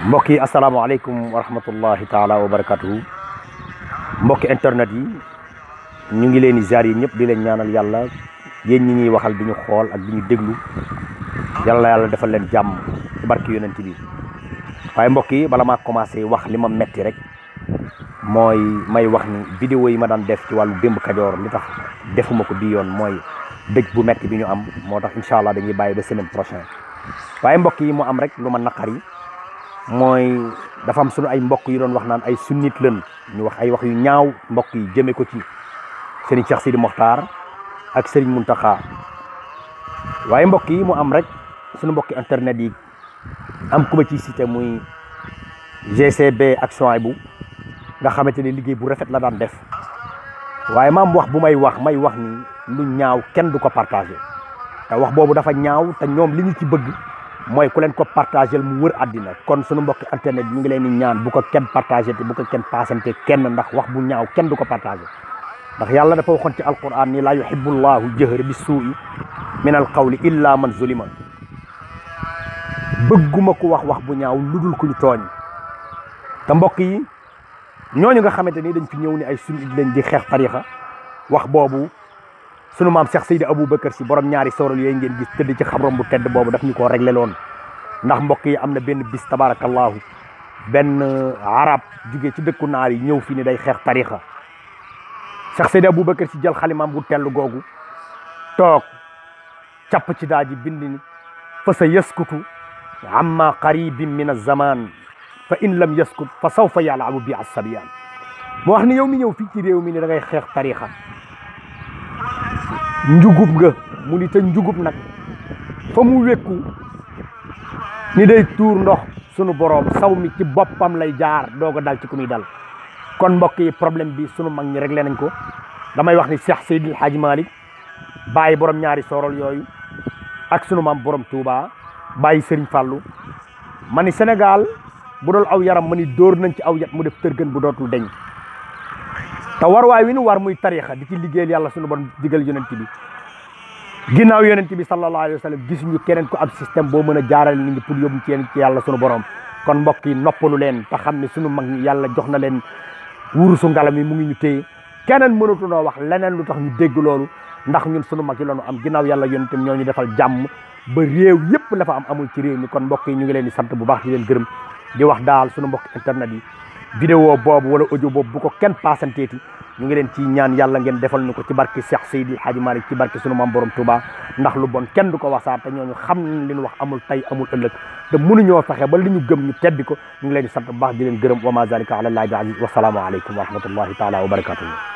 mbokk yi asalaamaaleykum wa rahmatullahi taala wa barakatuhu mbokki internet yi ñu ngi leen di ziar yi ñëpp di leen ñaanal yàlla yéen ñi ñuy waxal di ñu xool ak di ñu déglu yàlla defal leen jàmm ci barki yonent bi waaye mbokk yi bala maa commencé wax li ma metti rek mooy may wax ni vidéo yi ma daan def ci wàllu démb kajoor li tax defuma ko bi yoon mooy dëj bu metti bi ñu am moo tax incha allah dañuy bàyyi ba semaine prochaine waaye mbokk yi mu am rek lu ma naqari mooy dafa am sunu ay mbokk yu doon wax naan ay sunnit lën ñu wax ay wax yu ñaaw mbokk yi jëme ko ci Serigne Cheikh Sidi Mokhtar ak Serigne Mountakha waaye mbokk yi mu am rek sunu mbokki internet yi am ku ma ciy cité muy GCB ak Souhaïbou nga xamante ni liggéey bu rafet la daan def waaye maam wax bu may wax ni lu ñaaw kenn du ko partagé te wax boobu dafa ñaaw te ñoom li ñu ci bëgg mooy ku leen ko partagé mu wër àddina kon sunu mbokki internet ñu ngi leen di ñaan bu ko kenn partagé te bu ko kenn paasante kenn ndax wax bu ñaaw kenn du ko partagé ndax yàlla dafa waxoon ci alquran ni laa yuhibbu llahu jahra bi suu'i min al qawli illa man zulima bëgguma ko wax bu ñaaw lu dul ku ñu tooñ te mbokk yi ñooñu nga xamante ni dañ fi ñëw ni ay sunnit lañ di xeex tarixa wax boobu sunu maam Cheikh Seydi Aboubacar si borom ñaari sooral yooyu ngeen gis tëdd ci xabrom bu tedd boobu daf ñu koo réglé loon ndax mbokk yi am na benn bis tabarakallahu benn arab jugee ci dëkku naar yi ñëw fi ni day xeex tarixa Cheikh Seydi Aboubacar si jël xalimaam gu tell googu toog capp ci daa ji bind ni fa sa yaskutu amma qaribin min az-zaman fa in lam yaskut fa sawfa yalabu bi as-sabyan moo wax ni yow mi ñëw fii ci réew mi ni da ngay xeex tarixa njugub nga mu ni te njugub nag fa mu wékku ni day tuur ndox sunu boroom saw mi ci boppam lay jaar doog a dal ci ku muy dal kon mbokk yi problème bi sunu mag ñi réglé nañ ko damay wax ni Cheikh Seydil Hadji Malick bàyyi borom ñaari sorol yooyu ak sunu maam borom Touba bàyyi Serigne Fallou ma ni Sénégal bu dool aw yaram ma ni dóor nañ ci aw yat mu def tërgën bu dootul deñ te warwaay wi nu war muy tarixa di ci liggéeyal yàlla sunu bon digal yonent bi ginnaaw yonent bi sallallahu alayhi wa sallam gisuñu keneen ko ab système boo mën a jaarale nit ñi pour yóbbu ci yàlla sunu borom kon mbokk yi noppalu leen te xam ne sunu mag ñi yàlla jox na leen wurusu ngalam yi mu ngi ñu téye keneen mënatunoo wax leneen lu tax ñu dégg loolu ndax ñun sunu mag yi loonu am ginnaaw yàlla yonentam ñoo ñu defal jàmm ba réew yëpp la fa amul ci réew mi kon mbokk yi ñu ngi leen di sant bu baax di leen gërëm di wax daal sunu mbokk internet yi vidéo boobu wala audio boobu bu ko kenn paasanteeti ñu ngi leen ci ñaan yàlla ngeen defal ñu ko ci barke Cheikh Seydil Hadji Malick ci barke sunu maam borom Touba ndax lu bon kenn du ko wasaar te ñooñu xam nañ li ñu wax amul tey amul ëllëg te mënuñoo fexe ba li ñu gëm ñu tebbi ko ñu ngi leen di sant bu baax di leen gërëm wa ma zalika ala llahi bi aziz wa salaamu aleykum wa rahmatullahi taala wa barakatuhu